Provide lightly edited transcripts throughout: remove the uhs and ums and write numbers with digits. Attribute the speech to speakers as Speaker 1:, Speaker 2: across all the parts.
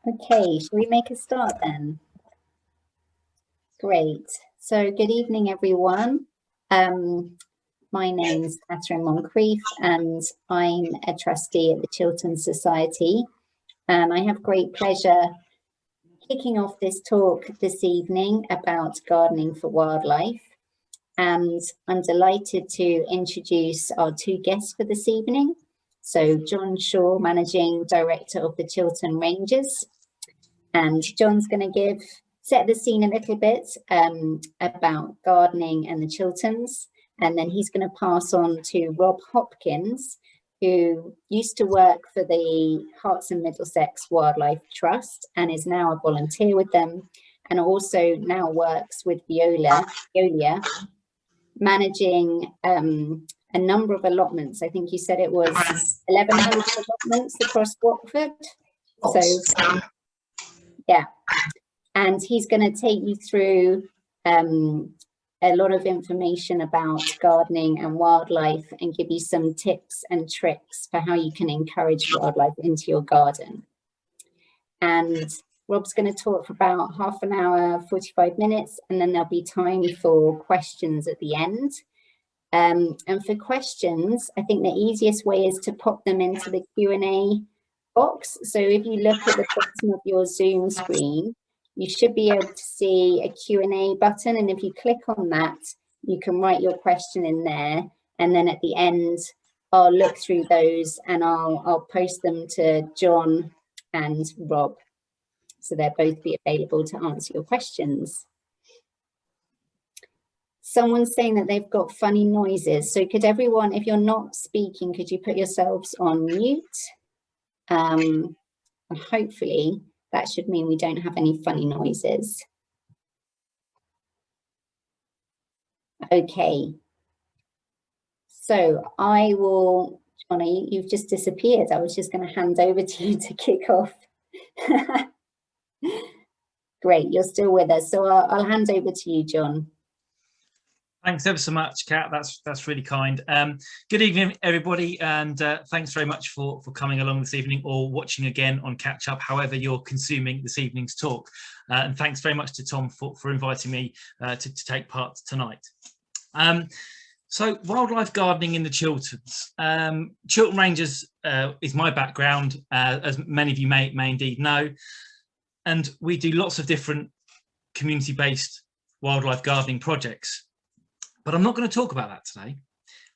Speaker 1: Okay, shall we make a start then? Great. So good evening, everyone. My name's Cat Moncrieff and I'm a trustee at the Chiltern Society. And I have great pleasure kicking off this talk this evening about gardening for wildlife. And I'm delighted to introduce our two guests for this evening. So John Shaw, Managing Director of the Chiltern Rangers. And John's going to set the scene a little bit about gardening and the Chilterns. And then he's going to pass on to Rob Hopkins, who used to work for the Herts and Middlesex Wildlife Trust and is now a volunteer with them, and also now works with Veolia, managing a number of allotments. I think you said it was 1,100 allotments across Watford. So yeah, and he's going to take you through a lot of information about gardening and wildlife and give you some tips and tricks for how you can encourage wildlife into your garden. And Rob's going to talk for about half an hour, 45 minutes, and then there'll be time for questions at the end. And for questions, I think the easiest way is to pop them into the Q&A box. So if you look at the bottom of your Zoom screen, you should be able to see a Q&A button. And if you click on that, you can write your question in there. And then at the end, I'll look through those and I'll post them to John and Rob. So they'll both be available to answer your questions. Someone's saying that they've got funny noises. So could everyone, if you're not speaking, could you put yourselves on mute? And hopefully that should mean we don't have any funny noises. Okay. So I will, Johnny, you've just disappeared. I was just going to hand over to you to kick off. Great, you're still with us. So I'll hand over to you, John.
Speaker 2: Thanks ever so much, Kat. That's really kind. Good evening, everybody, and thanks very much for coming along this evening or watching again on Catch Up, however you're consuming this evening's talk. And thanks very much to Tom for inviting me to take part tonight. So wildlife gardening in the Chilterns. Chiltern Rangers is my background, as many of you may indeed know, and we do lots of different community-based wildlife gardening projects. But I'm not going to talk about that today.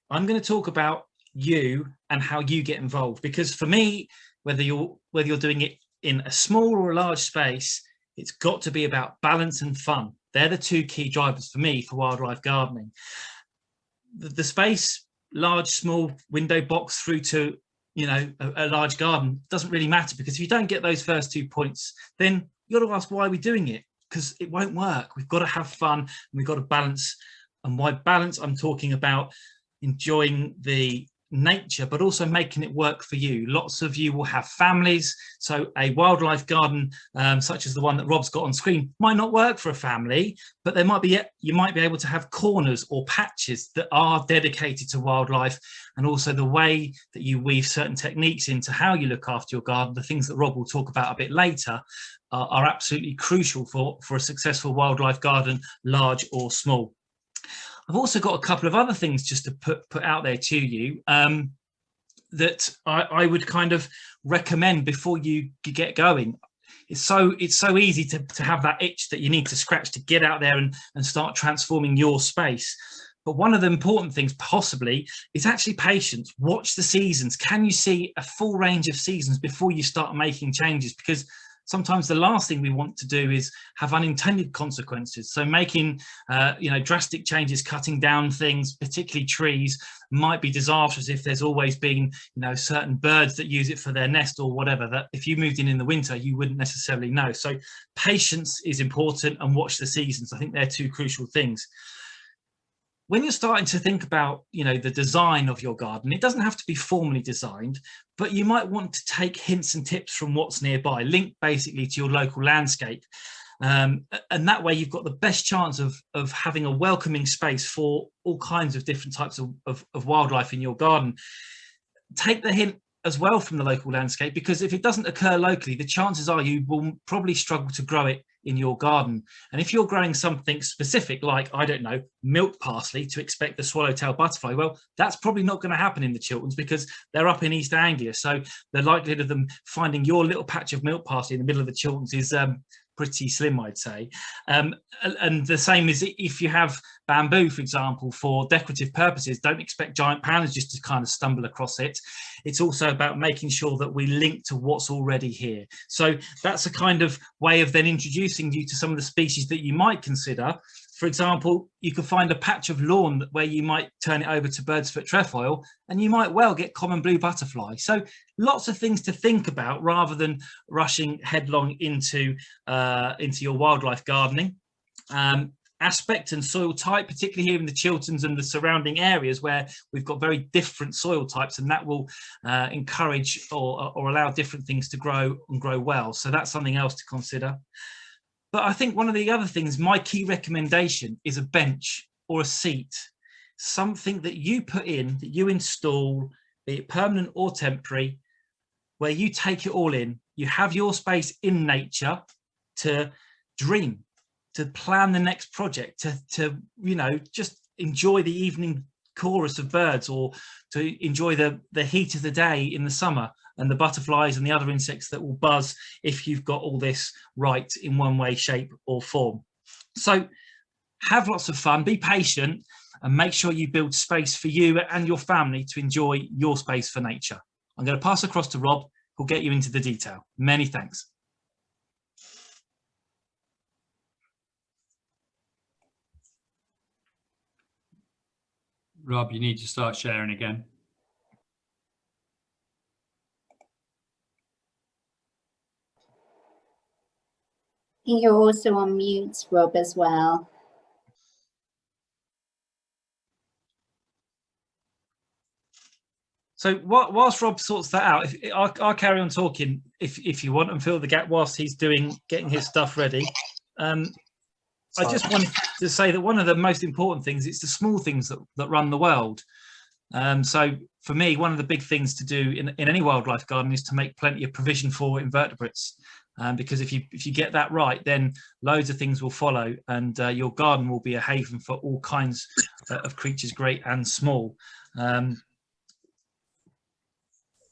Speaker 2: I'm going to talk about you and how you get involved, because for me, whether you're doing it in a small or a large space, it's got to be about balance and fun. They're the two key drivers for me for wildlife gardening. The space, large, small, window box through to, you know, a large garden doesn't really matter, because if you don't get those first 2 points, then you've got to ask, why are we doing it? Because it won't work. We've got to have fun and we've got to balance. And by balance, I'm talking about enjoying the nature, but also making it work for you. Lots of you will have families, so a wildlife garden such as the one that Rob's got on screen might not work for a family, but there might be, you might be able to have corners or patches that are dedicated to wildlife, and also the way that you weave certain techniques into how you look after your garden, the things that Rob will talk about a bit later, are absolutely crucial for a successful wildlife garden, large or small. I've also got a couple of other things just to put out there to you that I would kind of recommend before you get going. It's so easy to have that itch that you need to scratch to get out there and start transforming your space. But one of the important things possibly is actually patience. Watch the seasons. Can you see a full range of seasons before you start making changes? Because sometimes the last thing we want to do is have unintended consequences. So making, you know, drastic changes, cutting down things, particularly trees, might be disastrous if there's always been, you know, certain birds that use it for their nest or whatever, that if you moved in the winter, you wouldn't necessarily know. So patience is important, and watch the seasons. I think they're two crucial things. When you're starting to think about, you know, the design of your garden, it doesn't have to be formally designed, but you might want to take hints and tips from what's nearby, linked basically to your local landscape. And that way you've got the best chance of having a welcoming space for all kinds of different types of wildlife in your garden. Take the hint as well from the local landscape, because if it doesn't occur locally, the chances are you will probably struggle to grow it in your garden. And if you're growing something specific, like, I don't know, milk parsley, to expect the swallowtail butterfly, well, that's probably not going to happen in the Chilterns because they're up in East Anglia. So the likelihood of them finding your little patch of milk parsley in the middle of the Chilterns is pretty slim, I'd say. And the same is if you have bamboo, for example, for decorative purposes, don't expect giant pandas just to kind of stumble across it. It's also about making sure that we link to what's already here. So that's a kind of way of then introducing you to some of the species that you might consider. For example, you could find a patch of lawn where you might turn it over to bird's foot trefoil, and you might well get common blue butterfly. So lots of things to think about rather than rushing headlong into your wildlife gardening. Aspect and soil type, particularly here in the Chilterns and the surrounding areas where we've got very different soil types, and that will encourage or allow different things to grow and grow well. So that's something else to consider. But I think one of the other things, my key recommendation is a bench or a seat, something that you put in, that you install, be it permanent or temporary, where you take it all in. You have your space in nature to dream, to plan the next project, to you know, just enjoy the evening chorus of birds, or to enjoy the heat of the day in the summer and the butterflies and the other insects that will buzz if you've got all this right in one way, shape or form. So have lots of fun, be patient, and make sure you build space for you and your family to enjoy your space for nature. I'm going to pass across to Rob, who'll get you into the detail. Many thanks.
Speaker 3: Rob, you need to start sharing again.
Speaker 1: I think you're also on mute, Rob, as well.
Speaker 2: So whilst Rob sorts that out, I'll carry on talking if you want, and fill the gap whilst he's getting his stuff ready. I just wanted to say that one of the most important things, it's the small things that run the world. So for me, one of the big things to do in any wildlife garden is to make plenty of provision for invertebrates. Because if you get that right, then loads of things will follow, and your garden will be a haven for all kinds of creatures, great and small.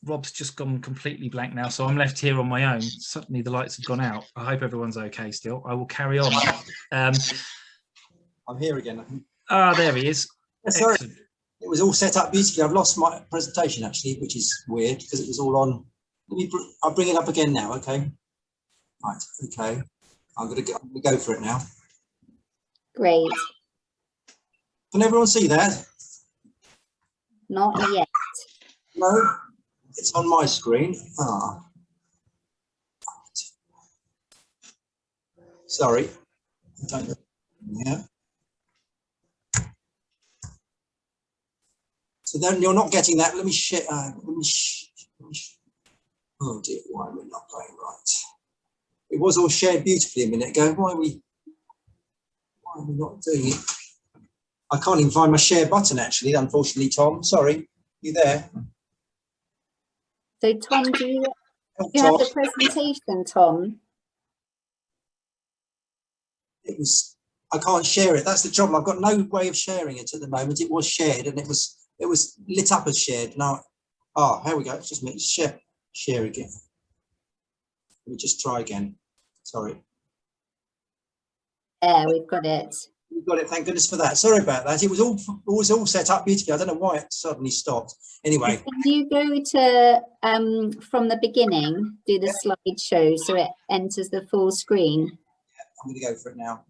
Speaker 2: Rob's just gone completely blank now, so I'm left here on my own. Suddenly the lights have gone out. I hope everyone's okay still. I will carry on.
Speaker 4: I'm here again.
Speaker 2: There he is.
Speaker 4: Sorry. Excellent. It was all set up beautifully. I've lost my presentation actually, which is weird because it was all on. I'll bring it up again now, okay? Right, okay. I'm gonna go for it now.
Speaker 1: Great.
Speaker 4: Can everyone see that?
Speaker 1: Not yet.
Speaker 4: No, it's on my screen. Ah. Sorry. Yeah. So then you're not getting that. Let me share. Oh dear, why am I not going right? It was all shared beautifully a minute ago. Why are we not doing it? I can't even find my share button actually, unfortunately, Tom. Sorry. You there?
Speaker 1: So Tom, do you have the presentation, Tom?
Speaker 4: I can't share it. That's the trouble. I've got no way of sharing it at the moment. It was shared and it was lit up as shared. Now, here we go. It's just me. Share again. Let me just try again. Sorry.
Speaker 1: There, we've got it.
Speaker 4: We've got it. Thank goodness for that. Sorry about that. It was all set up beautifully. I don't know why it suddenly stopped. Anyway.
Speaker 1: Can you go to from the beginning, do the slideshow so it enters the full screen?
Speaker 4: Yeah, I'm going to go for it now.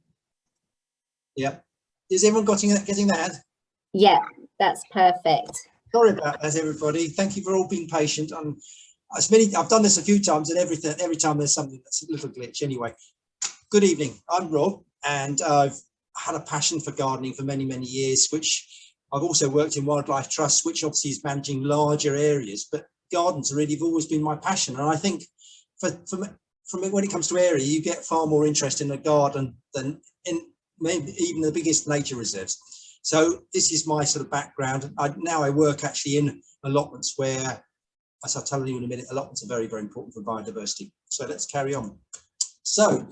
Speaker 4: Yeah. Is everyone getting that? Yeah,
Speaker 1: that's perfect.
Speaker 4: Sorry about that, everybody. Thank you for all being patient. I've done this a few times, and every time there's something that's a little glitch. Anyway, good evening. I'm Rob, and I've had a passion for gardening for many, many years, which I've also worked in wildlife trusts, which obviously is managing larger areas, but gardens really have always been my passion. And I think when it comes to area, you get far more interest in a garden than in maybe even the biggest nature reserves. So this is my sort of background. Now I work actually in allotments where as I'll tell you in a minute, allotments are very, very important for biodiversity. So let's carry on. So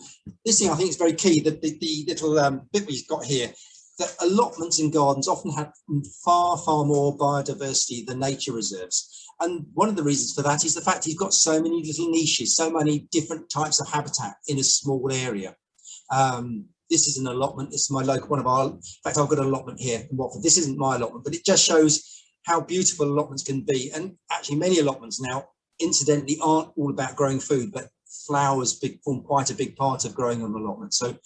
Speaker 4: this thing I think is very key, that the little bit we've got here, that allotments in gardens often have far, far more biodiversity than nature reserves. And one of the reasons for that is the fact you've got so many little niches, so many different types of habitat in a small area. This is an allotment. It's my local, one of our, in fact, I've got an allotment here in Watford. This isn't my allotment, but it just shows how beautiful allotments can be. And actually many allotments now, incidentally, aren't all about growing food, but flowers form quite a big part of growing an allotment. So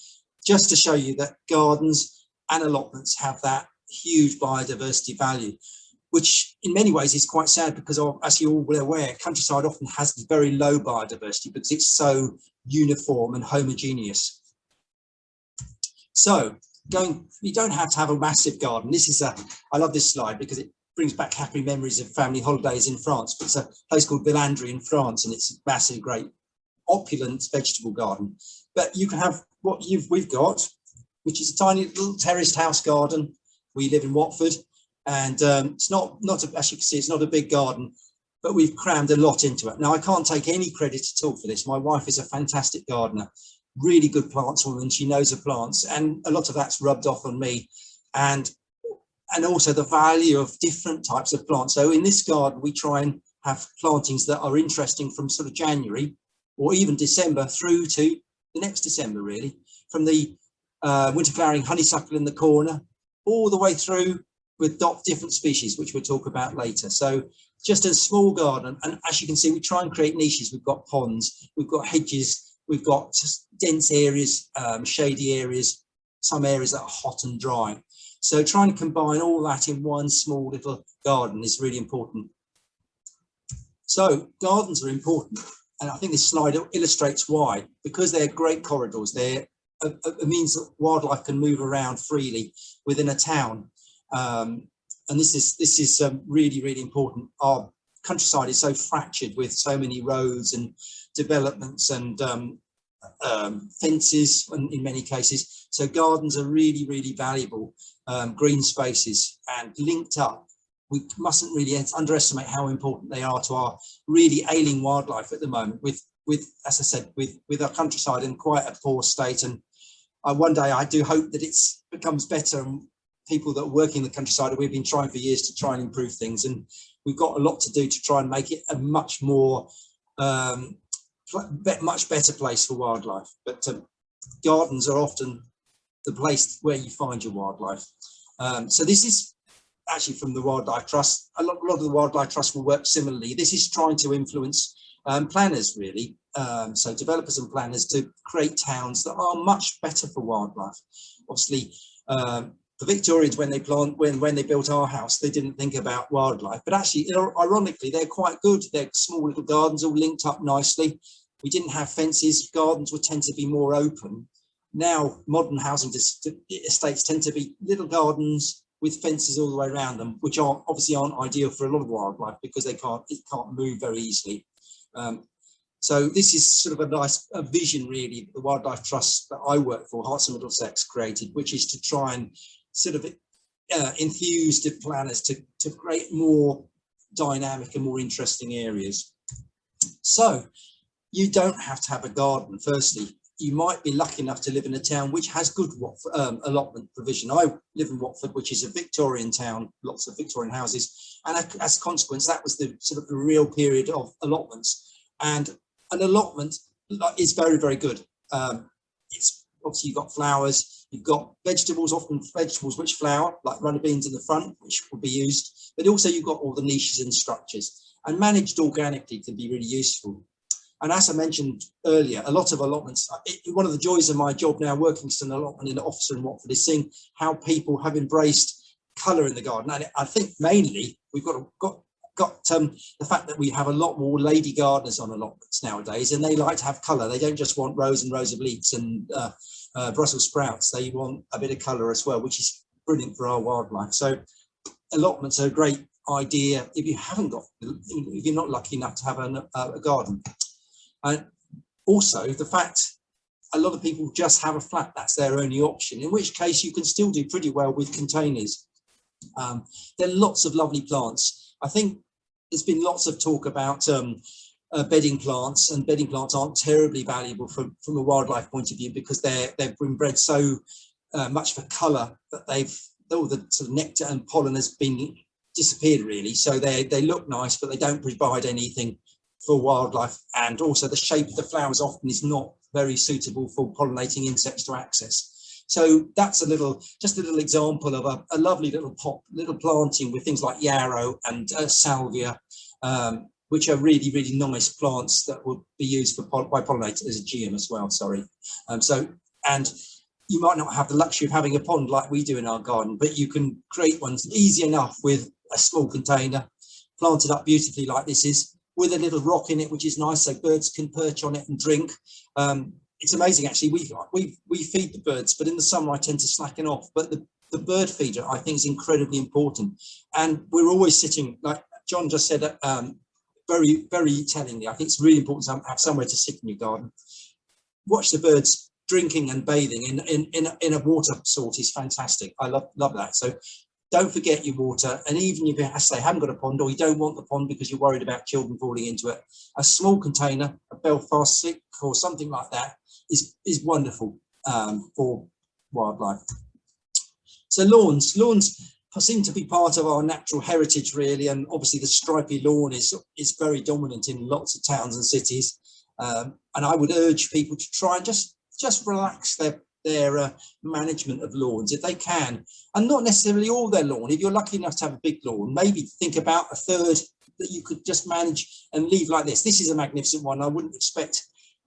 Speaker 4: just to show you that gardens and allotments have that huge biodiversity value, which in many ways is quite sad, because as you're all aware, countryside often has very low biodiversity because it's so uniform and homogeneous. So you don't have to have a massive garden. This is I love this slide because it brings back happy memories of family holidays in France. But it's a place called Villandry in France, and it's a massive, great, opulent vegetable garden. But you can have what we've got, which is a tiny little terraced house garden. We live in Watford, and it's not as you can see, it's not a big garden, but we've crammed a lot into it. Now, I can't take any credit at all for this. My wife is a fantastic gardener, really good plants woman. She knows her plants, and a lot of that's rubbed off on me, and also the value of different types of plants. So in this garden, we try and have plantings that are interesting from sort of January or even December through to the next December, really, from the winter flowering honeysuckle in the corner all the way through with different species, which we'll talk about later. So just a small garden, and as you can see, we try and create niches. We've got ponds, we've got hedges, we've got dense areas, shady areas, some areas that are hot and dry. So trying to combine all that in one small little garden is really important. So gardens are important, and I think this slide illustrates why. Because they're great corridors, it means that wildlife can move around freely within a town. And this is really, really important. Our countryside is so fractured with so many roads and developments and fences in many cases. So gardens are really, really valuable green spaces, and linked up. We mustn't really underestimate how important they are to our really ailing wildlife at the moment, with as I said, with our countryside in quite a poor state. And one day I do hope that it becomes better, and people that work in the countryside, we've been trying for years to try and improve things, and we've got a lot to do to try and make it a much more much better place for wildlife. But gardens are often the place where you find your wildlife. So this is actually from the Wildlife Trust. A lot of the Wildlife Trust will work similarly. This is trying to influence planners, really. So developers and planners, to create towns that are much better for wildlife. Obviously, the Victorians, when they built our house, they didn't think about wildlife, but actually, ironically, they're quite good. They're small little gardens, all linked up nicely. We didn't have fences. Gardens would tend to be more open. Now, modern housing estates tend to be little gardens with fences all the way around them, which obviously aren't ideal for a lot of wildlife because it can't move very easily. So this is sort of a vision, really, the Wildlife Trust that I work for, Herts and Middlesex, created, which is to try and sort of enthuse the planners to create more dynamic and more interesting areas. So you don't have to have a garden. Firstly, you might be lucky enough to live in a town which has good allotment provision. I live in Watford, which is a Victorian town, lots of Victorian houses, and as a consequence, that was the sort of the real period of allotments. And an allotment is very, very good. It's obviously, you've got flowers, you've got vegetables, often vegetables which flower, like runner beans in the front, which will be used, but also you've got all the niches and structures, and managed organically can be really useful. And as I mentioned earlier, a lot of allotments, one of the joys of my job now, working as an allotment officer in Watford, is seeing how people have embraced colour in the garden. And I think mainly we've got the fact that we have a lot more lady gardeners on allotments nowadays, and they like to have colour. They don't just want rows and rows of leeks and Brussels sprouts. They want a bit of colour as well, which is brilliant for our wildlife. So allotments are a great idea if you're not lucky enough to have a garden. And also the fact a lot of people just have a flat, that's their only option, in which case you can still do pretty well with containers. There are lots of lovely plants. I think there's been lots of talk about bedding plants, and bedding plants aren't terribly valuable from a wildlife point of view, because they've been bred so much for colour that all the sort of nectar and pollen has been disappeared really. So they look nice, but they don't provide anything for wildlife, and also the shape of the flowers often is not very suitable for pollinating insects to access. So that's just a little example of a lovely little planting with things like yarrow and salvia, which are really, really nice plants that will be used by pollinators as a geum as well, sorry. And you might not have the luxury of having a pond like we do in our garden, but you can create ones easy enough with a small container, planted up beautifully like this is, with a little rock in it, which is nice, so birds can perch on it and drink. It's amazing, actually. We feed the birds, but in the summer I tend to slacken off. But the bird feeder, I think, is incredibly important. And we're always sitting, like John just said, very, very tellingly, I think it's really important to have somewhere to sit in your garden. Watch the birds drinking and bathing in a water source is fantastic. I love that. So don't forget your water. And even if you haven't got a pond, or you don't want the pond because you're worried about children falling into it, a small container, a Belfast stick or something like that is wonderful for wildlife. So lawns seem to be part of our natural heritage really, and obviously the stripy lawn is very dominant in lots of towns and cities, and I would urge people to try and just relax their management of lawns if they can, and not necessarily all their lawn. If you're lucky enough to have a big lawn, maybe think about a third that you could just manage and leave like this. This is a magnificent one. I wouldn't expect,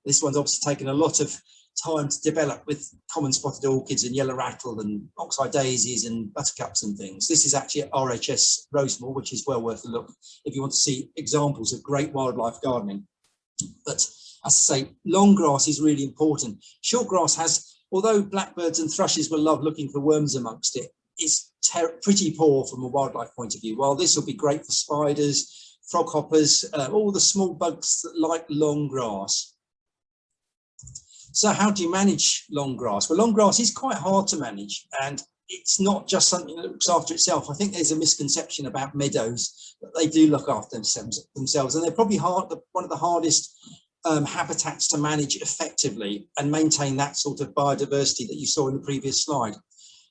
Speaker 4: this one's obviously taken a lot of time to develop with common spotted orchids and yellow rattle and oxeye daisies and buttercups and things. This is actually RHS Rosemore, which is well worth a look if you want to see examples of great wildlife gardening. But as I say, long grass is really important. Short grass has, although blackbirds and thrushes will love looking for worms amongst it, it's pretty poor from a wildlife point of view. While this will be great for spiders, frog hoppers, all the small bugs that like long grass. So how do you manage long grass? Well, long grass is quite hard to manage, and it's not just something that looks after itself. I think there's a misconception about meadows, that they do look after themselves, and they're probably one of the hardest habitats to manage effectively and maintain that sort of biodiversity that you saw in the previous slide.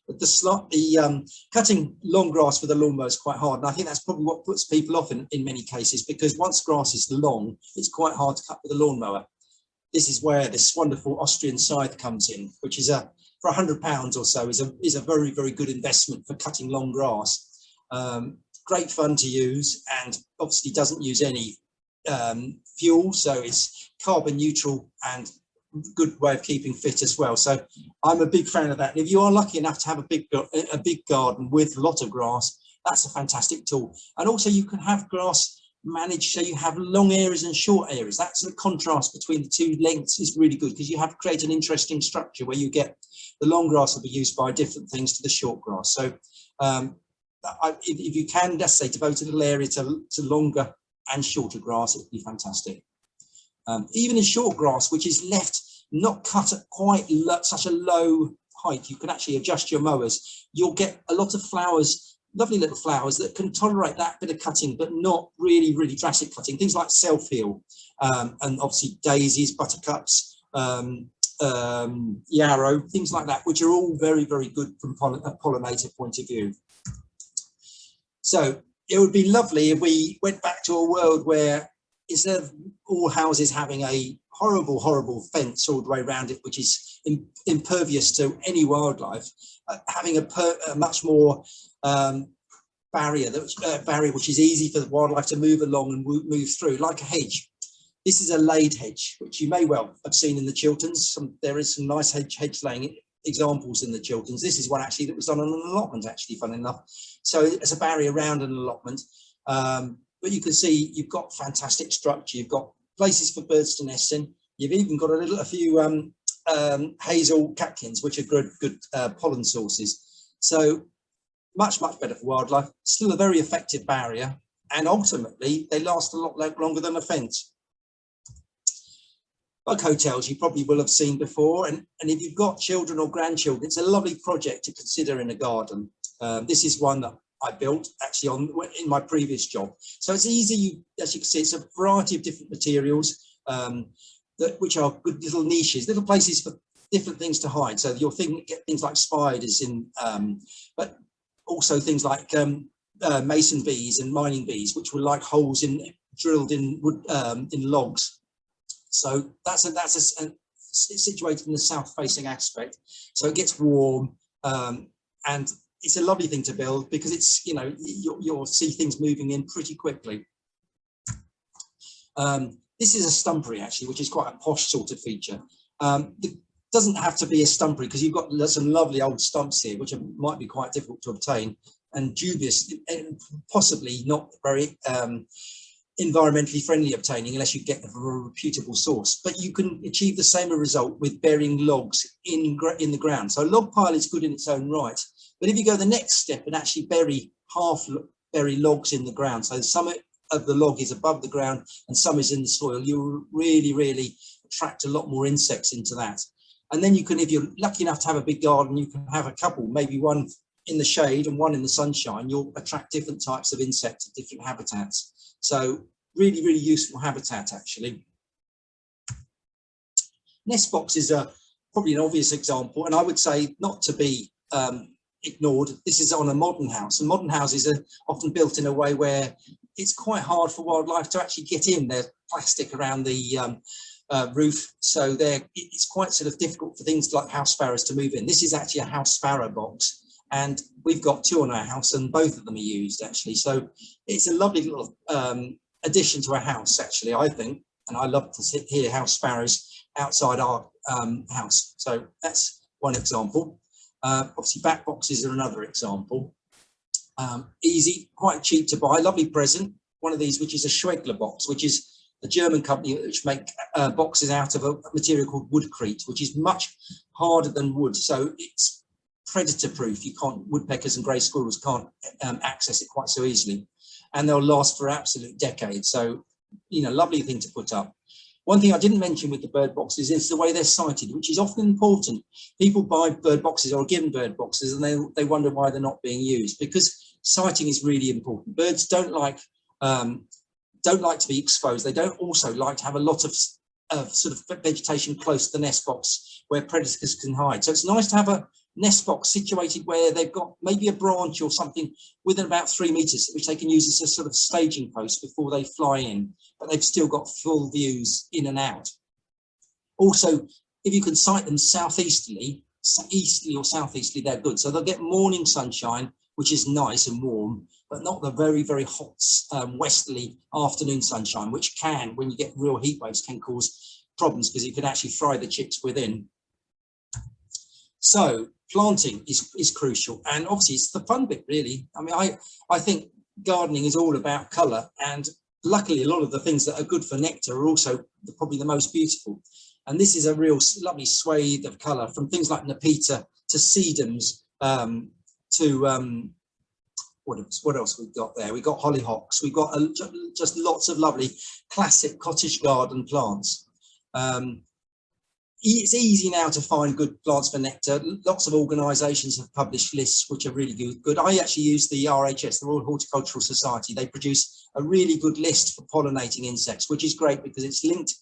Speaker 4: But cutting long grass with a lawnmower is quite hard, and I think that's probably what puts people off in many cases, because once grass is long, it's quite hard to cut with a lawnmower. This is where this wonderful Austrian scythe comes in, which is for £100 or so is a very, very good investment for cutting long grass. Great fun to use, and obviously doesn't use any fuel, so it's carbon neutral and good way of keeping fit as well. So I'm a big fan of that. And if you are lucky enough to have a big garden with a lot of grass, that's a fantastic tool. And also you can have grass managed so you have long areas and short areas. That's the contrast between the two lengths is really good, because you have to create an interesting structure where you get the long grass will be used by different things to the short grass. So if you can, let's say, devote a little area to longer and shorter grass, it would be fantastic. Even in short grass, which is left not cut at quite such a low height, you can actually adjust your mowers. You'll get a lot of flowers, lovely little flowers that can tolerate that bit of cutting, but not really, really drastic cutting. Things like self-heal, and obviously daisies, buttercups, yarrow, things like that, which are all very, very good from a pollinator point of view. So it would be lovely if we went back to a world where, instead of all houses having a horrible, horrible fence all the way around it, which is impervious to any wildlife, having a much more barrier which is easy for the wildlife to move along and move through, like a hedge. This is a laid hedge, which you may well have seen in the Chilterns. There is some nice hedge laying examples in the Chilterns. This is one actually that was done on an allotment, actually, fun enough. So it's a barrier around an allotment. But you can see you've got fantastic structure. You've got places for birds to nest in. You've even got a few hazel catkins, which are good pollen sources. So much, much better for wildlife. Still a very effective barrier, and ultimately they last a lot longer than a fence. Bug hotels you probably will have seen before, and if you've got children or grandchildren, it's a lovely project to consider in a garden. This is one that I built actually in my previous job. So it's easy, as you can see, it's a variety of different materials which are good little niches, little places for different things to hide. So you'll get things like spiders in, but also things like mason bees and mining bees, which were like holes drilled in wood, in logs. So that's it's situated in the south-facing aspect, so it gets warm, and it's a lovely thing to build because it's, you know, you'll see things moving in pretty quickly. This is a stumpery actually, which is quite a posh sort of feature. It doesn't have to be a stumpery because you've got some lovely old stumps here, which might be quite difficult to obtain and dubious, and possibly not very environmentally friendly obtaining unless you get them from a reputable source. But you can achieve the same result with burying logs in the ground. So a log pile is good in its own right, but if you go the next step and actually bury logs in the ground, so some of the log is above the ground and some is in the soil, you really attract a lot more insects into that. And then you can, if you're lucky enough to have a big garden, you can have a couple, maybe one in the shade and one in the sunshine. You'll attract different types of insects at different habitats. So really useful habitat actually. Nest boxes are probably an obvious example, and I would say not to be ignored. This is on a modern house, and modern houses are often built in a way where it's quite hard for wildlife to actually get in. There's plastic around the roof, so it's quite sort of difficult for things like house sparrows to move in. This is actually a house sparrow box, and we've got 2 on our house and both of them are used actually. So it's a lovely little addition to our house actually, I think, and I love to hear house sparrows outside our house. So that's one example. Obviously back boxes are another example. Easy, quite cheap to buy, lovely present. One of these, which is a Schwegler box, which is a German company which make boxes out of a material called woodcrete, which is much harder than wood. So it's predator proof. Woodpeckers and grey squirrels can't access it quite so easily, and they'll last for absolute decades. So, you know, lovely thing to put up. One thing I didn't mention with the bird boxes is the way they're sighted, which is often important. People buy bird boxes or are given bird boxes and they wonder why they're not being used, because sighting is really important. Birds don't like to be exposed. They don't also like to have a lot of sort of vegetation close to the nest box where predators can hide. So it's nice to have a nest box situated where they've got maybe a branch or something within about 3 meters, which they can use as a sort of staging post before they fly in, but they've still got full views in and out. Also, if you can sight them easterly or southeasterly, they're good. So they'll get morning sunshine, which is nice and warm, but not the very hot westerly afternoon sunshine, which can, when you get real heat waves, can cause problems because it can actually fry the chicks within. So planting is crucial, and obviously it's the fun bit really. I mean, I think gardening is all about colour, and luckily a lot of the things that are good for nectar are also probably the most beautiful. And this is a real lovely swathe of colour, from things like Nepeta to sedums to what else we've got there? We've got hollyhocks. We've got just lots of lovely classic cottage garden plants. It's easy now to find good plants for nectar. Lots of organisations have published lists which are really good. I actually use the RHS, the Royal Horticultural Society. They produce a really good list for pollinating insects, which is great because it's linked.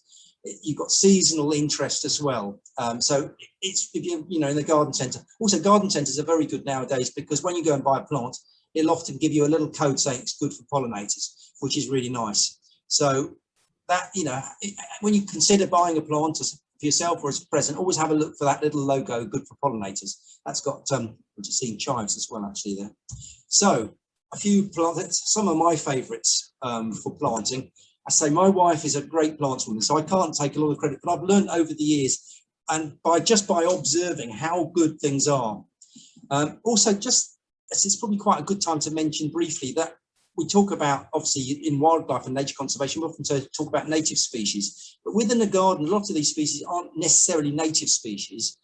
Speaker 4: You've got seasonal interest as well. So it's, if you know, in the garden centre. Also, garden centres are very good nowadays because when you go and buy a plant, it'll often give you a little code saying it's good for pollinators, which is really nice. So that, you know, when you consider buying a plant for yourself or as a present, always have a look for that little logo, good for pollinators. That's got, which is seeing chives as well, actually, there. So a few plants, some of my favourites for planting. I say my wife is a great plantswoman, so I can't take a lot of credit, but I've learned over the years, and just by observing how good things are. Also, it's probably quite a good time to mention briefly that we talk about, obviously, in wildlife and nature conservation, we often talk about native species, but within a garden, a lot of these species aren't necessarily native species,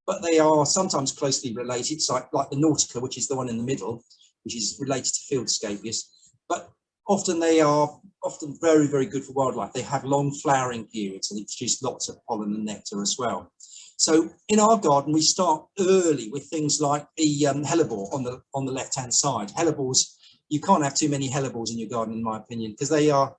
Speaker 4: but they are sometimes closely related, so like the Nautica, which is the one in the middle, which is related to field scabious, but often they are very good for wildlife. They have long flowering periods and they produce lots of pollen and nectar as well. So in our garden, we start early with things like the hellebore on the left-hand side. Hellebores, you can't have too many hellebores in your garden, in my opinion, because they are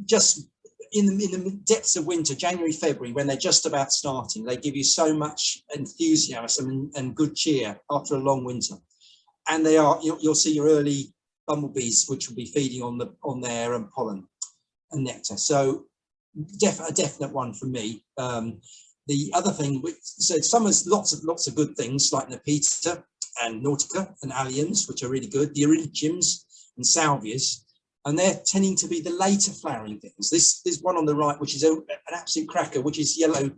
Speaker 4: just in the depths of winter, January, February, when they're just about starting. They give you so much enthusiasm and good cheer after a long winter. And they are, you'll see your early bumblebees, which will be feeding on their pollen and nectar. So a definite one for me. The other thing, so summer's lots of good things like Nepeta and Nautica and Alliums, which are really good, the Eryngiums and Salvias, and they're tending to be the later flowering things. There's one on the right, which is an absolute cracker, which is yellow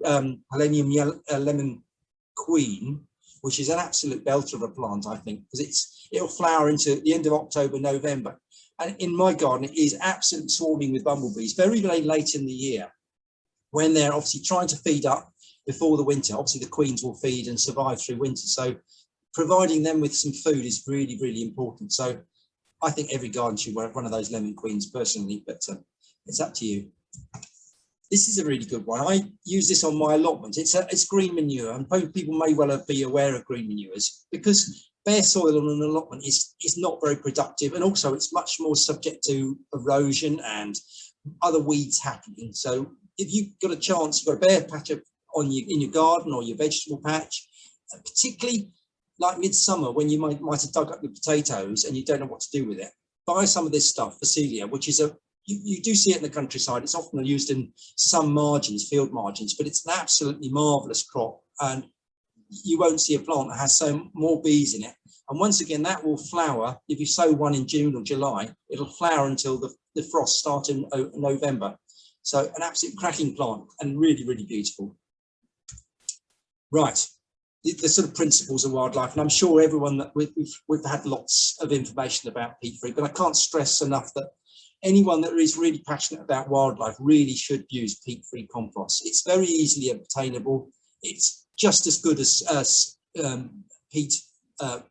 Speaker 4: Helenium lemon queen, which is an absolute belter of a plant, I think, because it'll flower into the end of October, November. And in my garden, it is absolutely swarming with bumblebees, very, very late in the year, when they're obviously trying to feed up before the winter. Obviously, the queens will feed and survive through winter. So providing them with some food is really, really important. So I think every garden should have one of those lemon queens personally, but it's up to you. This is a really good one. I use this on my allotment. It's green manure, and people may well be aware of green manures, because bare soil on an allotment is not very productive, and also it's much more subject to erosion and other weeds happening. So if you've got a chance, you've got a bare patch in your garden or your vegetable patch, particularly like midsummer when you might have dug up your potatoes and you don't know what to do with it, buy some of this stuff, Phacelia, which is you do see it in the countryside. It's often used in some margins, field margins, but it's an absolutely marvelous crop, and you won't see a plant that has more bees in it. And once again, that will flower. If you sow one in June or July, it'll flower until the frost starts in November. So an absolute cracking plant and really, really beautiful. Right, the sort of principles of wildlife, and I'm sure everyone that we've had lots of information about peat-free, but I can't stress enough that anyone that is really passionate about wildlife really should use peat-free compost. It's very easily obtainable. It's just as good as peat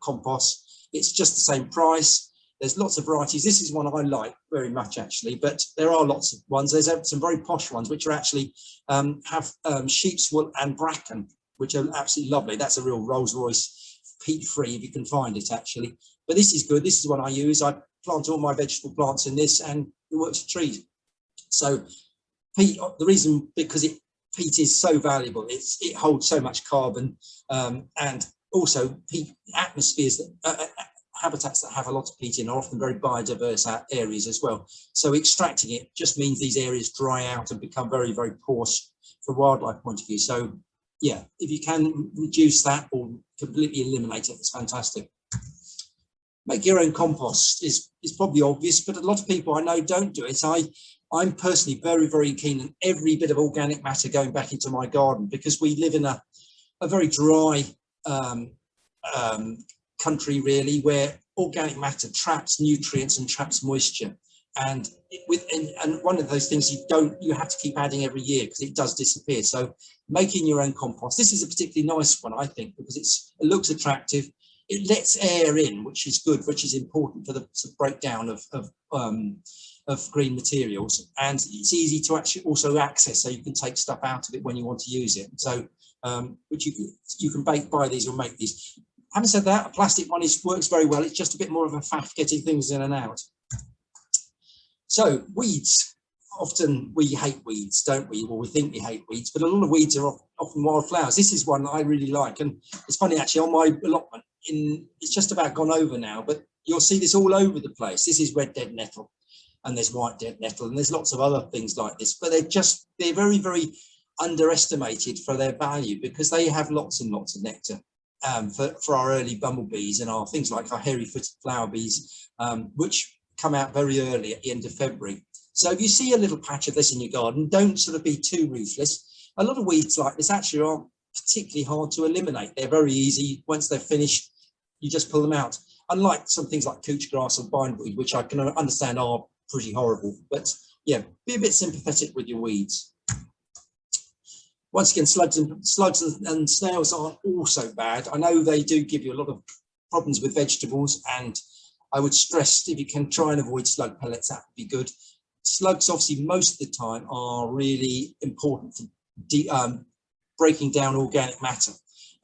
Speaker 4: compost. It's just the same price. There's lots of varieties. This is one I like very much, actually, but there are lots of ones. There's some very posh ones which are actually have sheep's wool and bracken, which are absolutely lovely. That's a real Rolls Royce peat-free, if you can find it, actually. But this is good. This is what I use. I plant all my vegetable plants in this, and it works for trees. So peat, the reason, because peat is so valuable. It holds so much carbon, and also peat atmospheres that habitats that have a lot of peat in are often very biodiverse areas as well. So extracting it just means these areas dry out and become very, very porous from a wildlife point of view. So yeah, if you can reduce that or completely eliminate it, it's fantastic. Make your own compost is probably obvious, but a lot of people I know don't do it. I'm personally very, very keen on every bit of organic matter going back into my garden, because we live in a very dry country, really, where organic matter traps nutrients and traps moisture. And one of those things you have to keep adding every year, because it does disappear. So making your own compost, this is a particularly nice one, I think, because it looks attractive. It lets air in, which is good, which is important for the breakdown of green materials, and it's easy to actually also access, so you can take stuff out of it when you want to use it. So which you can buy these or make these. Having said that, a plastic one works very well. It's just a bit more of a faff getting things in and out. So weeds, often we hate weeds, don't we? Or we think we hate weeds, but a lot of weeds are often wildflowers. This is one that I really like, and it's funny actually, on my allotment, it's just about gone over now, but you'll see this all over the place. This is red dead nettle, and there's white dead nettle, and there's lots of other things like this, but they're very, very underestimated for their value, because they have lots and lots of nectar for our early bumblebees and our things like our hairy-footed flower bees, which come out very early at the end of February. So if you see a little patch of this in your garden, don't sort of be too ruthless. A lot of weeds like this actually aren't particularly hard to eliminate. They're very easy. Once they're finished, you just pull them out. Unlike some things like couch grass or bindweed, which I can understand are pretty horrible. But yeah, be a bit sympathetic with your weeds. Once again, slugs and snails aren't also bad. I know they do give you a lot of problems with vegetables, and I would stress, if you can try and avoid slug pellets, that would be good. Slugs, obviously, most of the time are really important for breaking down organic matter.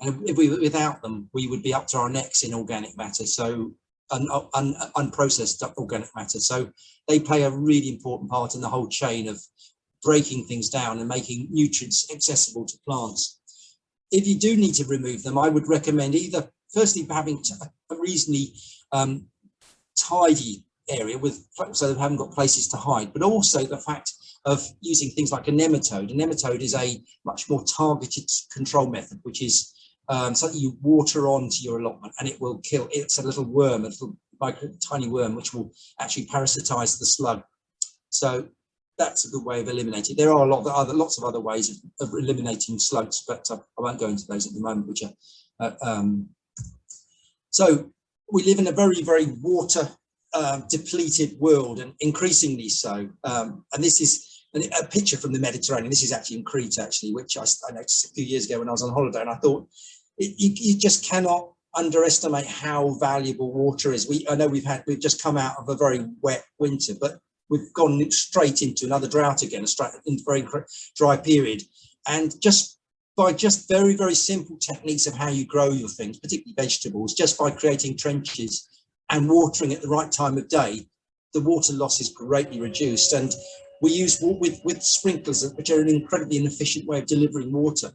Speaker 4: And if without them, we would be up to our necks in organic matter, so unprocessed organic matter. So they play a really important part in the whole chain of breaking things down and making nutrients accessible to plants. If you do need to remove them, I would recommend either firstly having a reasonably tidy area so they haven't got places to hide, but also the fact of using things like a nematode. A nematode is a much more targeted control method, which is something you water onto your allotment and it will kill. It's a little worm, a little tiny worm, which will actually parasitize the slug. So that's a good way of eliminating. There are lots of other ways of eliminating slugs, but I won't go into those at the moment. Which are so we live in a very, very water depleted world, and increasingly so. And this is a picture from the Mediterranean. This is actually in Crete, actually, which I noticed a few years ago when I was on holiday, and I thought you just cannot underestimate how valuable water is. I know we've just come out of a very wet winter, but we've gone straight into another drought again, into a very dry period. And just by very, very simple techniques of how you grow your things, particularly vegetables, just by creating trenches and watering at the right time of day, the water loss is greatly reduced. And we use with sprinklers, which are an incredibly inefficient way of delivering water.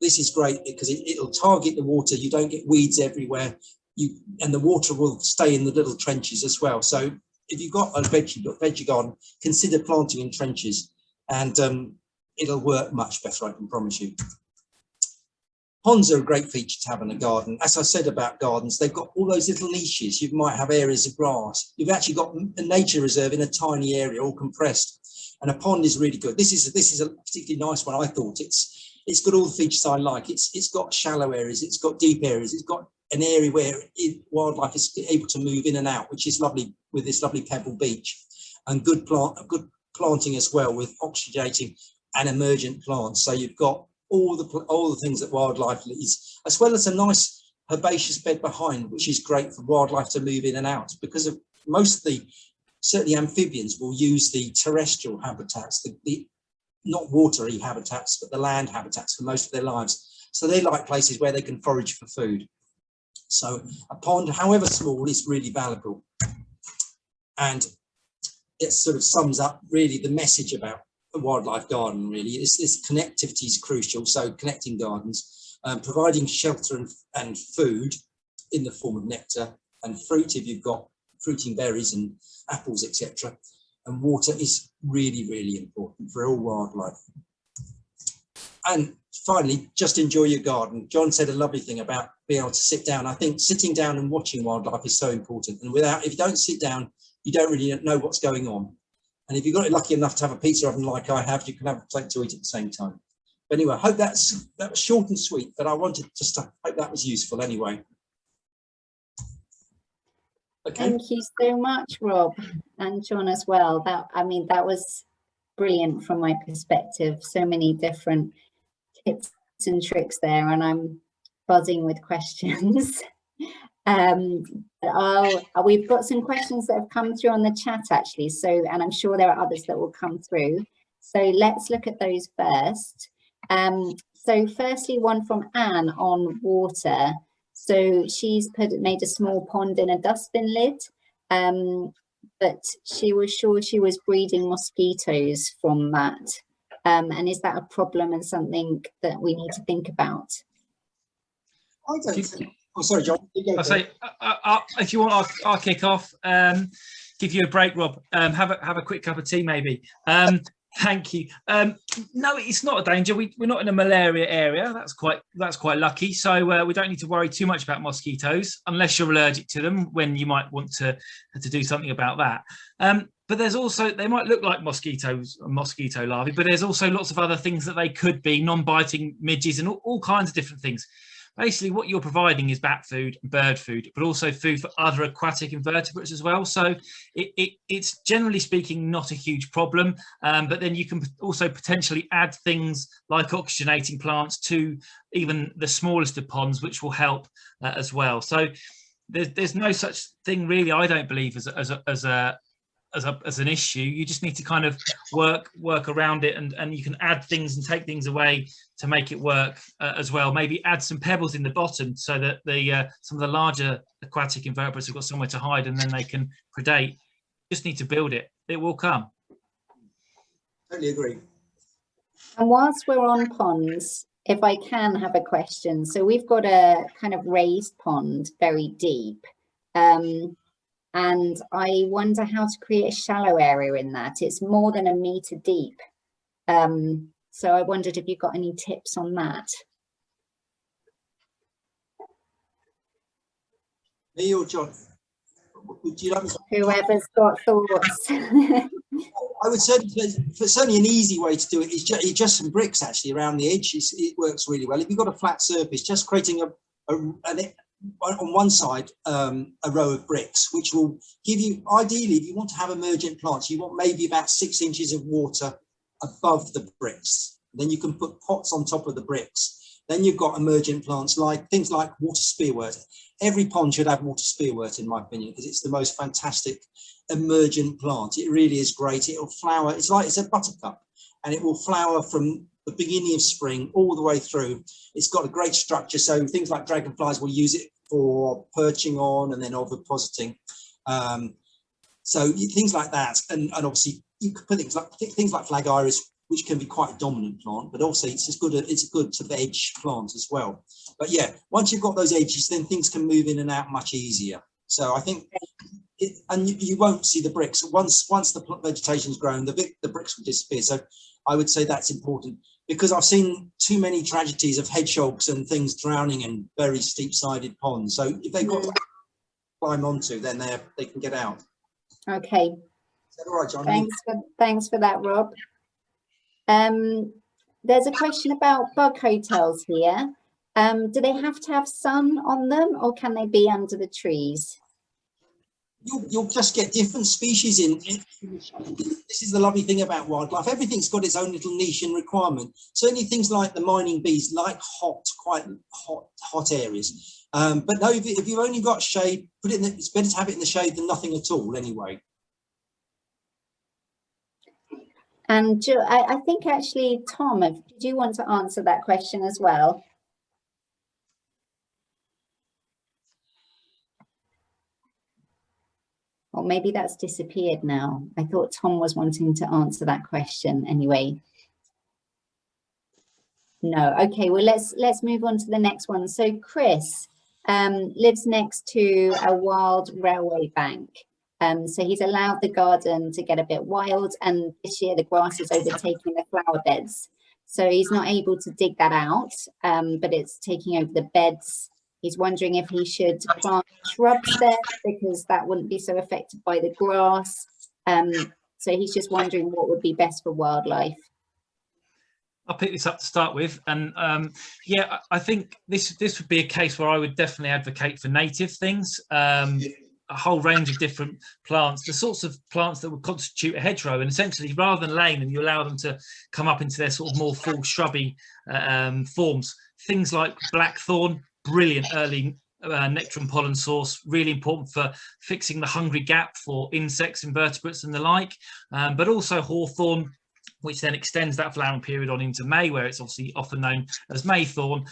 Speaker 4: This is great because it'll target the water. You don't get weeds everywhere. And the water will stay in the little trenches as well. So if you've got a veggie garden, consider planting in trenches, and it'll work much better, I can promise you. Ponds are a great feature to have in a garden. As I said about gardens, they've got all those little niches. You might have areas of grass. You've actually got a nature reserve in a tiny area, all compressed. And a pond is really good. This is a particularly nice one, I thought. It's got all the features I like. It's got shallow areas. It's got deep areas. It's got an area where wildlife is able to move in and out, which is lovely with this lovely pebble beach, and good planting as well with oxygenating and emergent plants. So you've got all the things that wildlife needs, as well as a nice herbaceous bed behind, which is great for wildlife to move in and out, because of most of certainly amphibians will use the terrestrial habitats, the not watery habitats, but the land habitats for most of their lives. So they like places where they can forage for food. So a pond, however small, is really valuable. And it sort of sums up really the message about a wildlife garden, really. This connectivity is crucial. So connecting gardens, providing shelter and food in the form of nectar and fruit, if you've got fruiting berries and apples, etc. And water is really, really important for all wildlife. And finally, just enjoy your garden. John said a lovely thing about being able to sit down. I think sitting down and watching wildlife is so important. And if you don't sit down, you don't really know what's going on. And if you've got it lucky enough to have a pizza oven like I have, you can have something to eat at the same time. But anyway, I hope that was short and sweet, but I wanted just to hope that was useful anyway. Okay.
Speaker 1: Thank you so much, Rob, and John as well. That was brilliant from my perspective. So many different tips and tricks there, and I'm buzzing with questions. We've got some questions that have come through on the chat actually, and I'm sure there are others that will come through. So let's look at those first. So firstly, one from Anne on water. So she's made a small pond in a dustbin lid, but she was sure she was breeding mosquitoes from that. And is that a problem and something that we need to think about?
Speaker 4: I don't think. Oh, sorry, John.
Speaker 2: I'll say, if you want, I'll kick off. Give you a break, Rob. Have a quick cup of tea, maybe. Thank you. No, it's not a danger. We're not in a malaria area. That's quite lucky. So we don't need to worry too much about mosquitoes, unless you're allergic to them, when you might want to do something about that. But there's also, they might look like mosquito larvae, but there's also lots of other things that they could be, non-biting midges and all kinds of different things. Basically, what you're providing is bat food and bird food, but also food for other aquatic invertebrates as well. So it's generally speaking not a huge problem, but then you can also potentially add things like oxygenating plants to even the smallest of ponds, which will help as well. So there's no such thing really, I don't believe, as as an issue. You just need to kind of work around it, and you can add things and take things away to make it work as well. Maybe add some pebbles in the bottom so that the some of the larger aquatic invertebrates have got somewhere to hide, and then they can predate. Just need to build it. It will come.
Speaker 4: Totally agree.
Speaker 1: And whilst we're on ponds, if I can have a question. So we've got a kind of raised pond, very deep. And I wonder how to create a shallow area in that. It's more than 1 meter deep. So I wondered if you've got any tips on that.
Speaker 4: Me or John? Would you like me to?
Speaker 1: Whoever's got thoughts.
Speaker 4: I would certainly an easy way to do it is just some bricks actually around the edges. It works really well. If you've got a flat surface, just creating on one side a row of bricks, which will give you, ideally, if you want to have emergent plants, you want maybe about 6 inches of water above the bricks. Then you can put pots on top of the bricks. Then you've got emergent plants like things like water spearwort. Every pond should have water spearwort, in my opinion, because it's the most fantastic emergent plant. It really is great. It'll flower. It's a buttercup, and it will flower from the beginning of spring all the way through. It's got a great structure, so things like dragonflies will use it for perching on and then ovipositing. So things like that, and obviously you could put things like flag iris, which can be quite a dominant plant, but also it's a good sort of edge plant as well. But yeah, once you've got those edges, then things can move in and out much easier. So I think, and you won't see the bricks once the vegetation's grown. The bricks will disappear. So I would say that's important, because I've seen too many tragedies of hedgehogs and things drowning in very steep-sided ponds. So if they've got to climb onto, then they can get out.
Speaker 1: Okay.
Speaker 4: Is that all right, John?
Speaker 1: Thanks for that, Rob. There's a question about bug hotels here. Do they have to have sun on them, or can they be under the trees?
Speaker 4: You'll just get different species in. This is the lovely thing about wildlife. Everything's got its own little niche and requirement. Certainly things like the mining bees like quite hot areas. But no, if you've only got shade, it's better to have it in the shade than nothing at all anyway.
Speaker 1: And I think actually, Tom, do you want to answer that question as well? Or maybe that's disappeared now. I thought Tom was wanting to answer that question anyway. No, okay, well, let's move on to the next one. So Chris lives next to a wild railway bank. So he's allowed the garden to get a bit wild, and this year the grass is overtaking the flower beds. So he's not able to dig that out, but it's taking over the beds. He's wondering if he should plant shrubs there, because that wouldn't be so affected by the grass. So he's just wondering what would be best for wildlife.
Speaker 2: I'll pick this up to start with, and yeah, I think this would be a case where I would definitely advocate for native things. A whole range of different plants, the sorts of plants that would constitute a hedgerow, and essentially rather than laying them, you allow them to come up into their sort of more full shrubby forms. Things like blackthorn, brilliant early nectar and pollen source, really important for fixing the hungry gap for insects, invertebrates and the like, but also hawthorn, which then extends that flowering period on into May, where it's obviously often known as maythorn.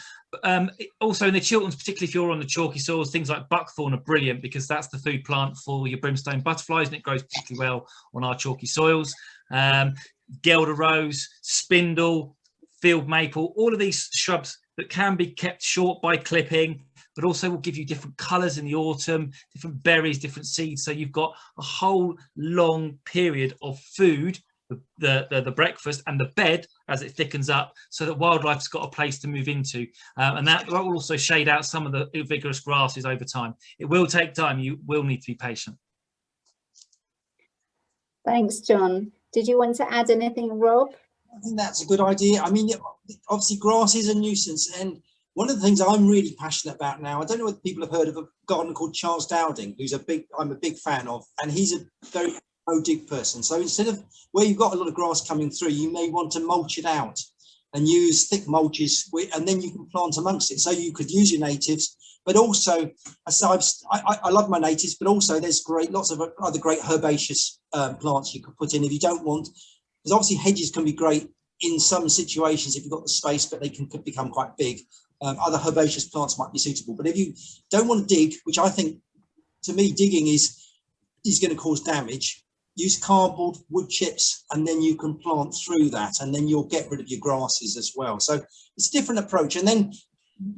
Speaker 2: Also in the Chilterns, particularly if you're on the chalky soils, things like buckthorn are brilliant, because that's the food plant for your brimstone butterflies, and it grows particularly well on our chalky soils. Guelder rose, spindle, field maple, all of these shrubs that can be kept short by clipping, but also will give you different colours in the autumn, different berries, different seeds. So you've got a whole long period of food, the breakfast and the bed as it thickens up, so that wildlife's got a place to move into, and that will also shade out some of the vigorous grasses over time. It will take time. You will need to be patient. Thanks, John. Did you want to add anything, Rob?
Speaker 4: I think that's a good idea. I mean, obviously grass is a nuisance, and one of the things I'm really passionate about now, I don't know whether people have heard of a gardener called Charles Dowding, who's I'm a big fan of, and he's a very dig person. So instead of where you've got a lot of grass coming through, you may want to mulch it out and use thick mulches, and then you can plant amongst it. So you could use your natives, But also, so I love my natives, but also there's lots of other great herbaceous plants you could put in if you don't want, because obviously hedges can be great in some situations if you've got the space, but they can become quite big. Other herbaceous plants might be suitable, but if you don't want to dig, which I think, to me, digging is going to cause damage, use cardboard, wood chips, and then you can plant through that, and then you'll get rid of your grasses as well. So it's a different approach. And then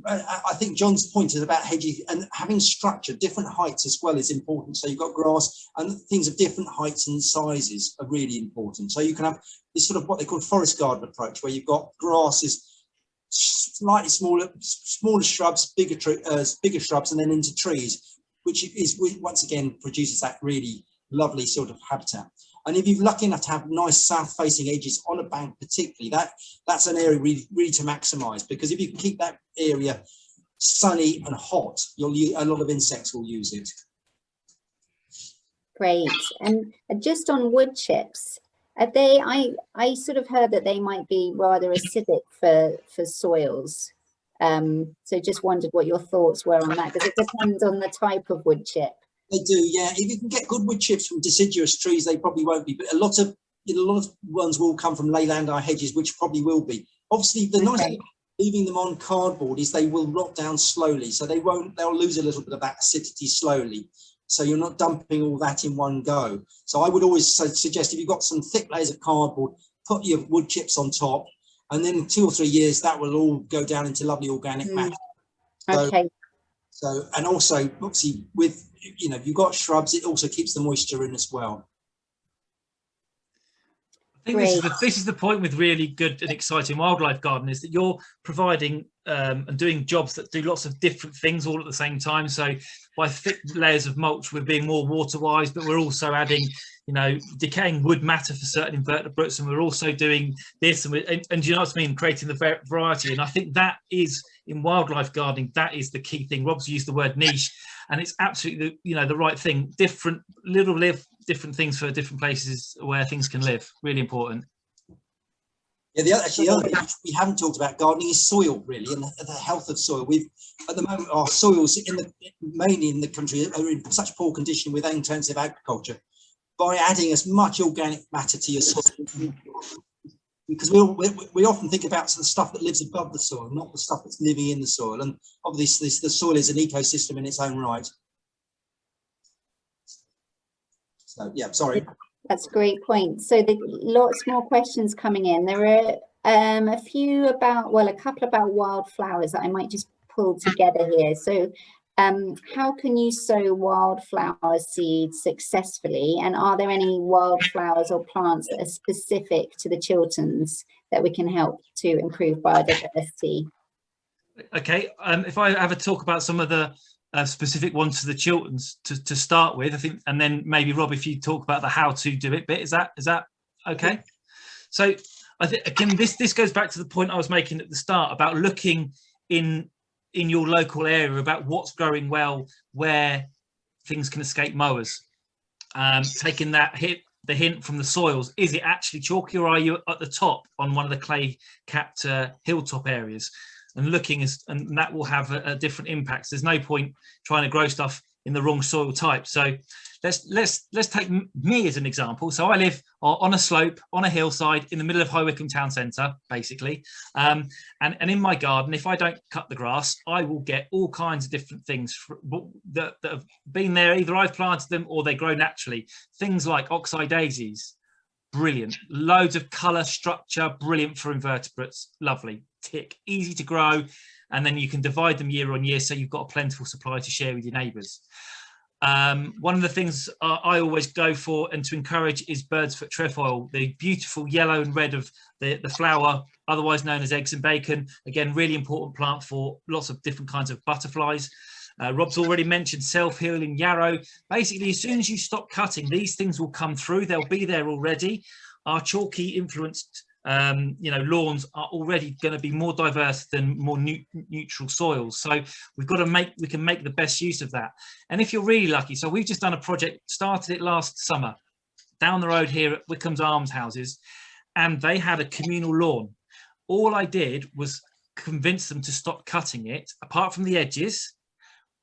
Speaker 4: I think John's point is about hedging and having structure, different heights as well is important. So you've got grass and things of different heights and sizes are really important. So you can have this sort of what they call forest garden approach, where you've got grasses, slightly smaller shrubs, bigger shrubs, and then into trees, which is once again produces that really lovely sort of habitat. And if you're lucky enough to have nice south-facing edges on a bank, particularly, that's an area really to maximise, because if you can keep that area sunny and hot, a lot of insects will use it.
Speaker 1: Great. And just on wood chips, are they? I sort of heard that they might be rather acidic for soils. So just wondered what your thoughts were on that, because it depends on the type of wood chip.
Speaker 4: They do, yeah. If you can get good wood chips from deciduous trees, they probably won't be. But a lot of ones will come from leylandii hedges, which probably will be. Obviously, the nice thing about leaving them on cardboard is they will rot down slowly, so they'll lose a little bit of that acidity slowly. So you're not dumping all that in one go. So I would always suggest, if you've got some thick layers of cardboard, put your wood chips on top, and then in 2 or 3 years that will all go down into lovely organic matter.
Speaker 1: Okay.
Speaker 4: So, and also obviously with, if you've got shrubs, it also keeps the moisture in as well.
Speaker 2: I think this is the point with really good and exciting wildlife garden, is that you're providing and doing jobs that do lots of different things all at the same time. So by thick layers of mulch, we're being more water wise, but we're also adding, decaying wood matter for certain invertebrates, and we're also doing this, and you know what I mean, creating the variety. And I think that is, in wildlife gardening, that is the key thing. Rob's used the word niche, and it's absolutely the right thing. Different things for different places where things can live. Really important.
Speaker 4: Yeah, the other thing we haven't talked about gardening is soil, really, and the health of soil. At the moment, our soils mainly in the country are in such poor condition with intensive agriculture. By adding as much organic matter to your soil, because we often think about the stuff that lives above the soil, not the stuff that's living in the soil. And obviously, the soil is an ecosystem in its own right. So, yeah, sorry.
Speaker 1: That's a great point. So lots more questions coming in. There are a couple about wildflowers that I might just pull together here. So how can you sow wildflower seeds successfully? And are there any wildflowers or plants that are specific to the Chilterns that we can help to improve biodiversity?
Speaker 2: Okay, if I have a talk about some of the specific ones to the Chilterns to start with, I think, and then maybe Rob, if you talk about the how to do it bit, is that okay? So I think, again, this goes back to the point I was making at the start about looking in your local area about what's growing well, where things can escape mowers. Taking the hint from the soils, is it actually chalky, or are you at the top on one of the clay capped hilltop areas? And looking and that will have a different impacts. There's no point trying to grow stuff in the wrong soil type. So let's take me as an example. So I live on a slope, on a hillside, in the middle of High Wycombe town centre, basically. And in my garden, if I don't cut the grass, I will get all kinds of different things that have been there. Either I've planted them or they grow naturally. Things like oxeye daisies, brilliant. Loads of colour, structure, brilliant for invertebrates. Lovely. Tick, easy to grow, and then you can divide them year on year, so you've got a plentiful supply to share with your neighbours. One of the things I always go for and to encourage is bird's foot trefoil, the beautiful yellow and red of the flower, otherwise known as eggs and bacon. Again, really important plant for lots of different kinds of butterflies. Rob's already mentioned self-healing yarrow. Basically, as soon as you stop cutting, these things will come through. They'll be there already. Our chalky influenced lawns are already going to be more diverse than more neutral soils. So we can make the best use of that. And if you're really lucky, so we've just done a project, started it last summer, down the road here at Wycombe's Almshouses, and they had a communal lawn. All I did was convince them to stop cutting it, apart from the edges,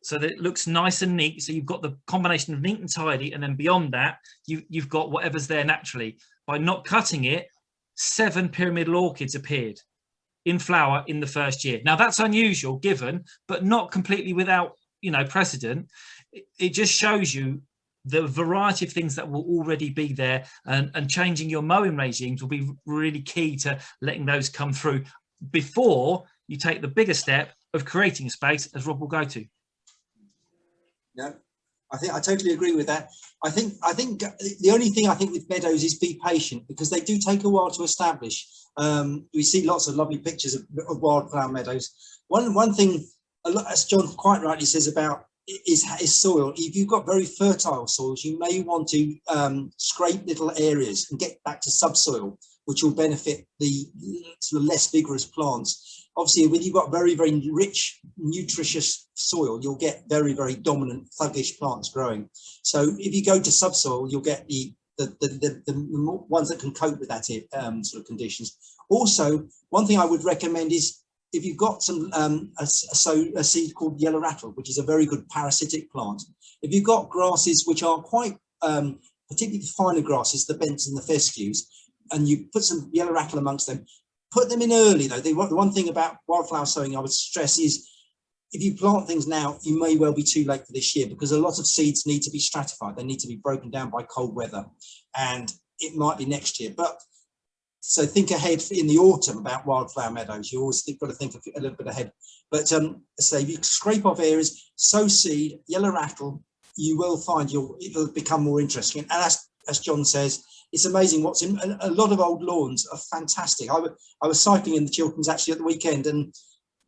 Speaker 2: so that it looks nice and neat. So you've got the combination of neat and tidy, and then beyond that, you've got whatever's there naturally. By not cutting it, 7 pyramidal orchids appeared in flower in the first year. Now that's unusual given, but not completely without, you know, precedent. It just shows you the variety of things that will already be there, and changing your mowing regimes will be really key to letting those come through before you take the bigger step of creating a space, as Rob will go to.
Speaker 4: Yeah, I totally agree with that. I think the only thing I think with meadows is be patient, because they do take a while to establish. We see lots of lovely pictures of wildflower meadows. One thing, as John quite rightly says about is soil. If you've got very fertile soils, you may want to scrape little areas and get back to subsoil, which will benefit the sort of less vigorous plants. Obviously, when you've got very, very rich, nutritious soil, you'll get very, very dominant, thuggish plants growing. So if you go to subsoil, you'll get the ones that can cope with that sort of conditions. Also, one thing I would recommend is, if you've got some a seed called yellow rattle, which is a very good parasitic plant. If you've got grasses which are quite, particularly the finer grasses, the bents and the fescues, and you put some yellow rattle amongst them, put them in early though. The one thing about wildflower sowing I would stress is, if you plant things now, you may well be too late for this year, because a lot of seeds need to be stratified. They need to be broken down by cold weather, and it might be next year. But so think ahead in the autumn about wildflower meadows. You always got to think a little bit ahead. But so if you scrape off areas, sow seed, yellow rattle, you will find it'll become more interesting. And as John says, it's amazing what's in. A lot of old lawns are fantastic. I was cycling in the Chilterns actually at the weekend, and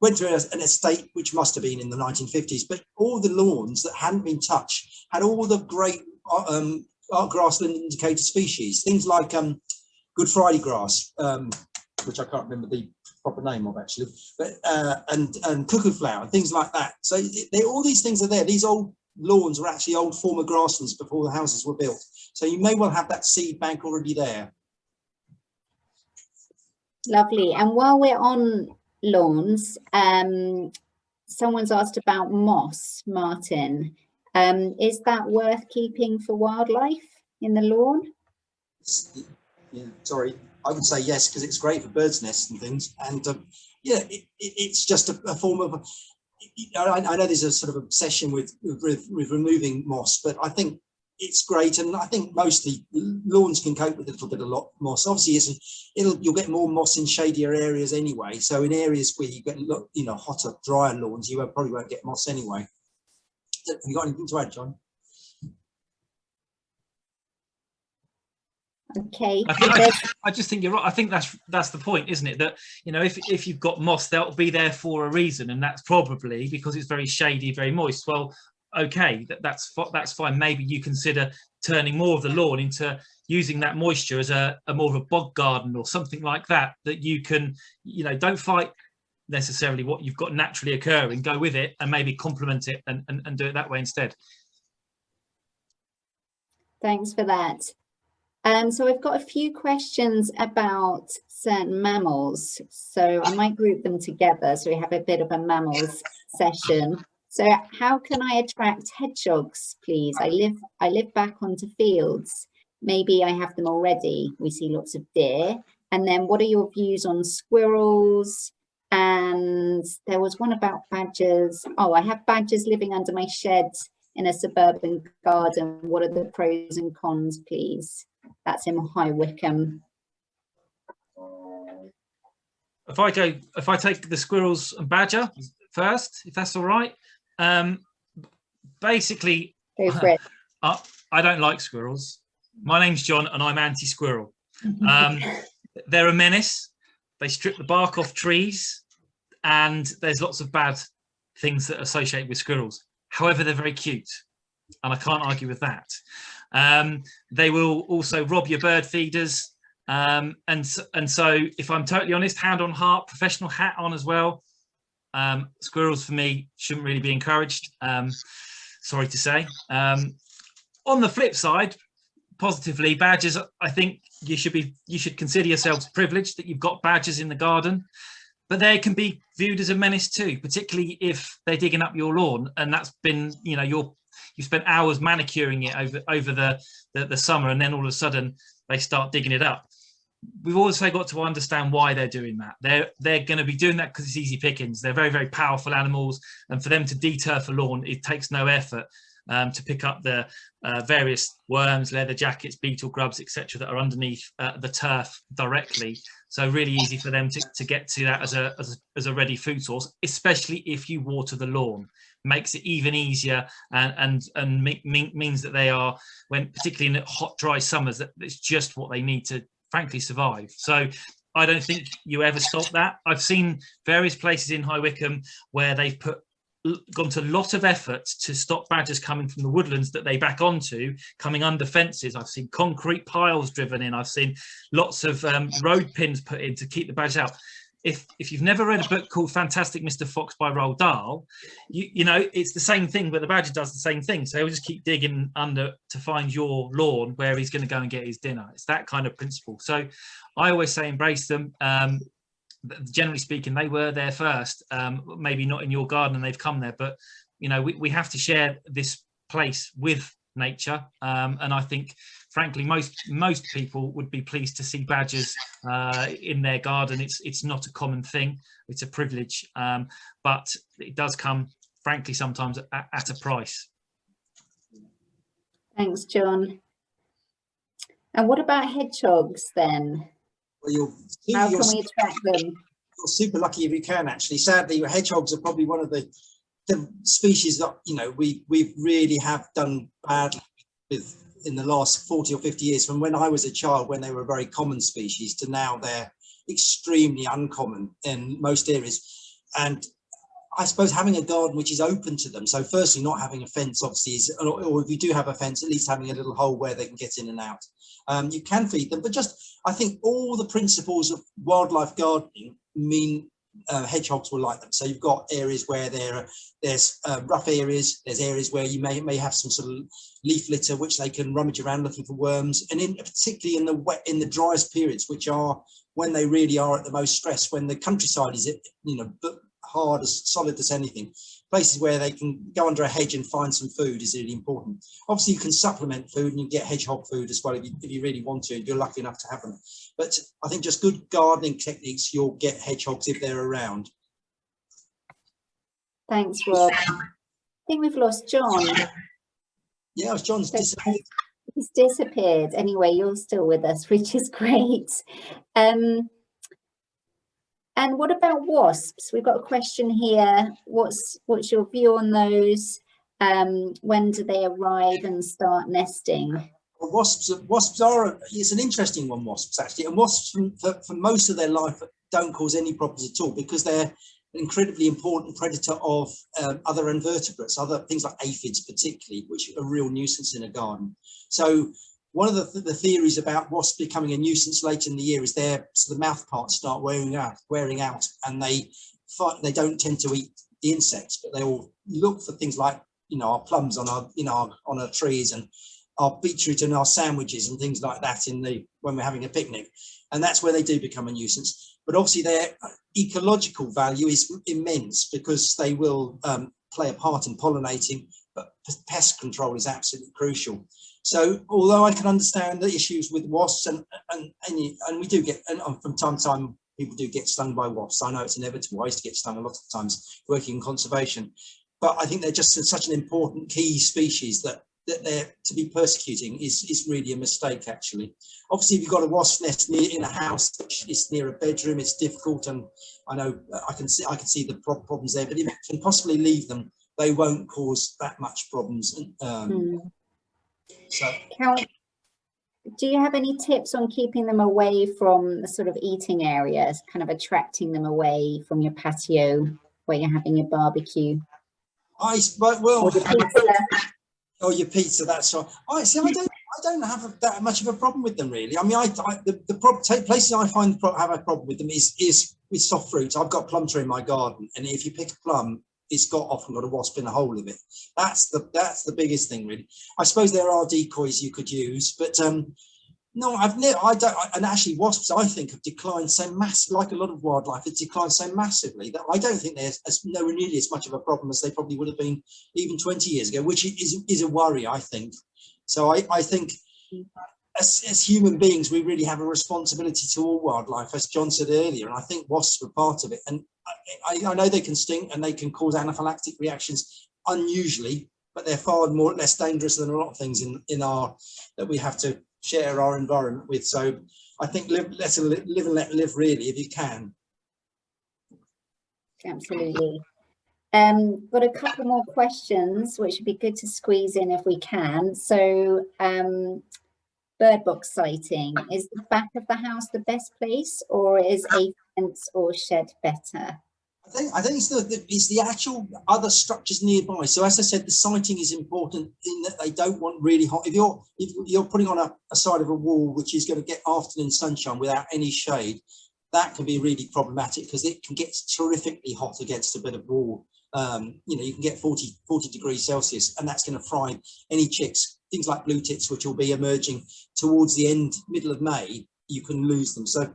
Speaker 4: went through an estate which must have been in the 1950s, but all the lawns that hadn't been touched had all the great grassland indicator species, things like Good Friday grass, which I can't remember the proper name of actually, but and cuckoo flower, things like that. So all these things are there. These old lawns were actually old former grasslands before the houses were built. So you may well have that seed bank already there.
Speaker 1: Lovely. And while we're on lawns, someone's asked about moss, Martin. Is that worth keeping for wildlife in the lawn?
Speaker 4: Yeah, sorry, I would say yes, because it's great for birds' nests and things. And yeah, it's just a form of. I know there's a sort of obsession with removing moss, but I think it's great, and I think mostly lawns can cope with a little bit of moss. Obviously, you'll get more moss in shadier areas anyway. So in areas where you get hotter, drier lawns, you probably won't get moss anyway. Have you got anything to add, John?
Speaker 1: Okay.
Speaker 2: I just think you're right. I think that's the point, isn't it? That, you know, if you've got moss, that'll be there for a reason, and that's probably because it's very shady, very moist. Well, okay, that's fine. Maybe you consider turning more of the lawn into using that moisture as a more of a bog garden or something like that. That you can, don't fight necessarily what you've got naturally occurring. Go with it and maybe complement it and do it that way instead.
Speaker 1: Thanks for that. So we've got a few questions about certain mammals. So I might group them together so we have a bit of a mammals session. So how can I attract hedgehogs, please? I live back onto fields. Maybe I have them already. We see lots of deer. And then what are your views on squirrels? And there was one about badgers. Oh, I have badgers living under my shed in a suburban garden. What are the pros and cons, please? That's in High Wycombe.
Speaker 2: If I take the squirrels and badger first, if that's all right. Basically,
Speaker 1: go for it.
Speaker 2: I don't like squirrels. My name's John and I'm anti-squirrel. They're a menace. They strip the bark off trees, and there's lots of bad things that are associated with squirrels. However, they're very cute, and I can't argue with that. They will also rob your bird feeders, and so if I'm totally honest, hand on heart, professional hat on as well, squirrels for me shouldn't really be encouraged, sorry to say. On the flip side, positively, badgers, I think you should consider yourselves privileged that you've got badgers in the garden. but they can be viewed as a menace too, particularly if they're digging up your lawn, and that's been, you know, you spent hours manicuring it over the summer, and then all of a sudden they start digging it up. We've also got to understand why they're doing that. They're going to be doing that because it's easy pickings. They're very, very powerful animals, and for them to deturf a lawn, it takes no effort to pick up the various worms, leather jackets, beetle grubs, etc., that are underneath the turf directly. So really easy for them to get to that as a ready food source, especially if you water the lawn. Makes it even easier, and means that they are, when particularly in hot, dry summers, that it's just what they need to frankly survive. So I don't think you ever stop that. I've seen various places in High Wycombe where they've gone to a lot of effort to stop badgers coming from the woodlands that they back onto, coming under fences. I've seen concrete piles driven in. I've seen lots of road pins put in to keep the badgers out. If you've never read a book called Fantastic Mr. Fox by Roald Dahl, you know, it's the same thing, but the badger does the same thing. So he'll just keep digging under to find your lawn where he's going to go and get his dinner. It's that kind of principle. So I always say embrace them. Generally speaking, they were there first, maybe not in your garden and they've come there, but you know, we have to share this place with nature, and I think frankly most people would be pleased to see badgers in their garden. It's not a common thing, it's a privilege, but it does come frankly sometimes at a price.
Speaker 1: Thanks, John. And what about hedgehogs then?
Speaker 4: Well,
Speaker 1: how can we attract them?
Speaker 4: You're super lucky if you can, actually. Sadly, hedgehogs are probably one of the species that, you know, we really have done badly with in the last 40 or 50 years, from when I was a child, when they were a very common species, to now they're extremely uncommon in most areas. And I suppose having a garden which is open to them, so firstly not having a fence obviously is, or if you do have a fence, at least having a little hole where they can get in and out. You can feed them, but just I think all the principles of wildlife gardening mean hedgehogs will like them. So you've got areas where there's rough areas, there's areas where you may have some sort of leaf litter which they can rummage around looking for worms, and particularly in the driest periods, which are when they really are at the most stress, when the countryside is, you know, hard, as solid as anything. Places where they can go under a hedge and find some food is really important. Obviously you can supplement food and you get hedgehog food as well if you really want to, if you're lucky enough to have them. But I think just good gardening techniques, you'll get hedgehogs if they're around.
Speaker 1: Thanks, Rob. I think we've lost John.
Speaker 4: Yeah, John's disappeared.
Speaker 1: He's disappeared. Anyway, you're still with us, which is great. And what about wasps? We've got a question here. What's your view on those? When do they arrive and start nesting?
Speaker 4: Well, wasps are, it's an interesting one, wasps actually. And wasps for most of their life don't cause any problems at all, because they're an incredibly important predator of other invertebrates, other things like aphids particularly, which are a real nuisance in a garden. So one of the theories about wasps becoming a nuisance later in the year is their mouth parts start wearing out, and they don't tend to eat the insects, but they all look for things like, you know, our plums on our trees, and our beetroot and our sandwiches and things like that when we're having a picnic, and that's where they do become a nuisance. But obviously their ecological value is immense, because they will play a part in pollinating, but pest control is absolutely crucial. So although I can understand the issues with wasps, and we do get, and from time to time people do get stung by wasps. I know it's inevitable. I used to get stung a lot of times working in conservation, but I think they're just such an important key species that they're to be persecuting is really a mistake, actually. Obviously, if you've got a wasp nest in a house, it's near a bedroom, it's difficult, and I know I can see the problems there. But if you can possibly leave them, they won't cause that much problems. So,
Speaker 1: do you have any tips on keeping them away from the sort of eating areas, kind of attracting them away from your patio where you're having your barbecue? Or your pizza?
Speaker 4: Oh, your pizza, that's right. I don't have that much of a problem with them, really. I mean, places I find have a problem with them is with soft fruits. I've got plum tree in my garden, and if you pick a plum, it's often got a wasp in the hole of it. That's the biggest thing, really. I suppose there are decoys you could use, but No, I've never. I don't. And actually, wasps, I think, have declined so massive. Like a lot of wildlife, it's declined so massively that I don't think there's nowhere nearly as much of a problem as they probably would have been even 20 years ago, which is a worry, I think. So I think as human beings, we really have a responsibility to all wildlife, as John said earlier, and I think wasps were part of it. And I know they can sting and they can cause anaphylactic reactions unusually, but they're far less dangerous than a lot of things in our that we have to share our environment with. So I think live and let live, really, if you can.
Speaker 1: Absolutely. Got a couple more questions, which would be good to squeeze in if we can. So bird box sighting, is the back of the house the best place, or is a fence or shed better?
Speaker 4: I think it's the actual other structures nearby. So as I said, the sighting is important in that they don't want really hot. If you're putting on a side of a wall which is going to get afternoon sunshine without any shade, that can be really problematic because it can get terrifically hot against a bit of wall. You can get 40 degrees Celsius, and that's going to fry any chicks. Things like blue tits, which will be emerging towards the middle of May, you can lose them. So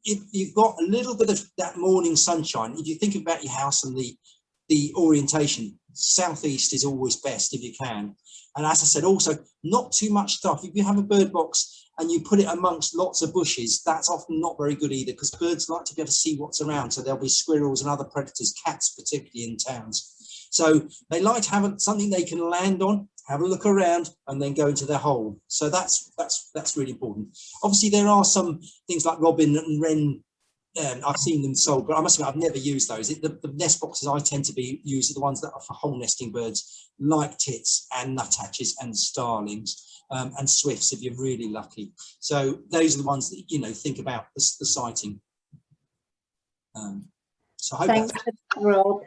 Speaker 4: if you've got a little bit of that morning sunshine, if you think about your house and the orientation, southeast is always best if you can. And as I said, also not too much stuff. If you have a bird box and you put it amongst lots of bushes, that's often not very good either, because birds like to be able to see what's around. So there'll be squirrels and other predators, cats particularly in towns. So they like to have something they can land on, have a look around, and then go into their hole. So that's really important. Obviously, there are some things like robin and wren. I've seen them sold, but I must admit I've never used those. The nest boxes I tend to use are the ones that are for hole nesting birds, like tits and nuthatches and starlings and swifts if you're really lucky. So those are the ones that think about the sighting. So I hope
Speaker 1: Thanks, Rob.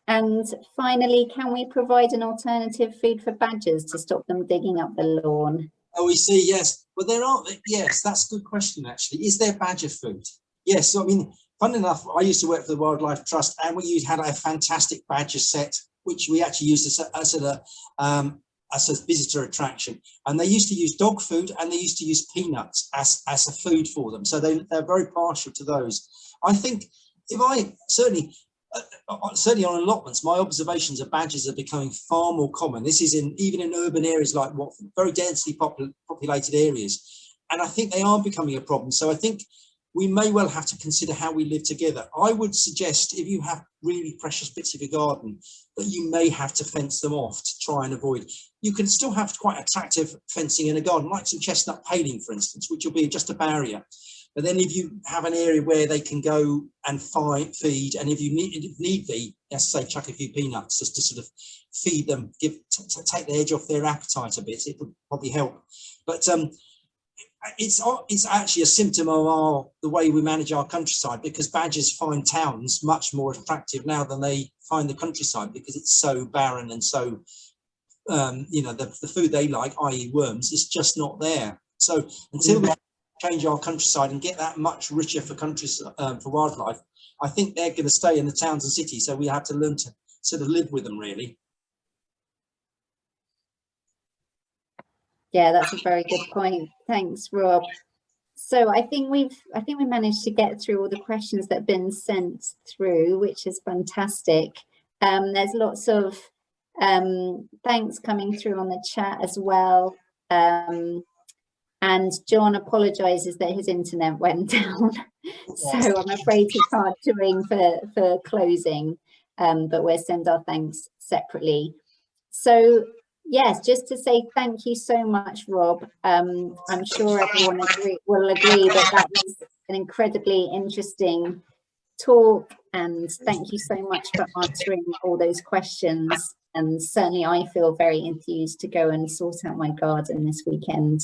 Speaker 1: And finally, can we provide an alternative food for badgers to stop them digging up the lawn?
Speaker 4: Oh, we see, yes. Well, there are, yes, that's a good question, actually. Is there badger food? Yes, so, I mean, fun enough, I used to work for the Wildlife Trust, and we had a fantastic badger set, which we actually used as a visitor attraction. And they used to use dog food, and they used to use peanuts as a food for them. So they're very partial to those. I think certainly on allotments, my observations of badgers are becoming far more common. This is even in urban areas like Watford, very densely populated areas. And I think they are becoming a problem. So I think we may well have to consider how we live together. I would suggest, if you have really precious bits of your garden, that you may have to fence them off to try and avoid. You can still have quite attractive fencing in a garden, like some chestnut paling, for instance, which will be just a barrier. But then if you have an area where they can go and feed, and if need be, let's say chuck a few peanuts just to sort of feed them, take the edge off their appetite a bit, it would probably help. But it's actually a symptom of the way we manage our countryside, because badgers find towns much more attractive now than they find the countryside, because it's so barren and so, the food they like, i.e. worms, is just not there. So until we change our countryside and get that much richer for for wildlife, I think they're going to stay in the towns and cities. So we have to learn to sort of live with them, really.
Speaker 1: Yeah, that's a very good point. Thanks, Rob. So I think we managed to get through all the questions that have been sent through, which is fantastic. There's lots of thanks coming through on the chat as well. And John apologizes that his internet went down. So I'm afraid he can't join for closing, but we'll send our thanks separately. So yes, just to say thank you so much, Rob. I'm sure everyone will agree that was an incredibly interesting talk, and thank you so much for answering all those questions. And certainly I feel very enthused to go and sort out my garden this weekend.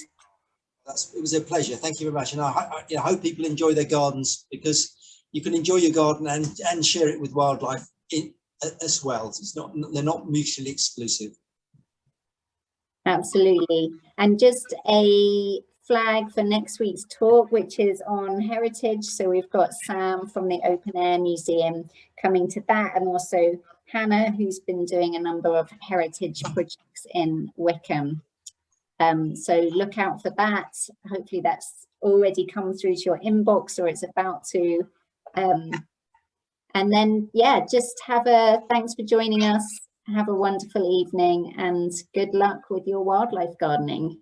Speaker 4: It was a pleasure. Thank you very much. And I hope people enjoy their gardens, because you can enjoy your garden and share it with wildlife as well. They're not mutually exclusive.
Speaker 1: Absolutely. And just a flag for next week's talk, which is on heritage. So we've got Sam from the Open Air Museum coming to that, and also Hannah, who's been doing a number of heritage projects in Wickham. So look out for that. Hopefully that's already come through to your inbox, or it's about to. And then, yeah, just thanks for joining us. Have a wonderful evening and good luck with your wildlife gardening.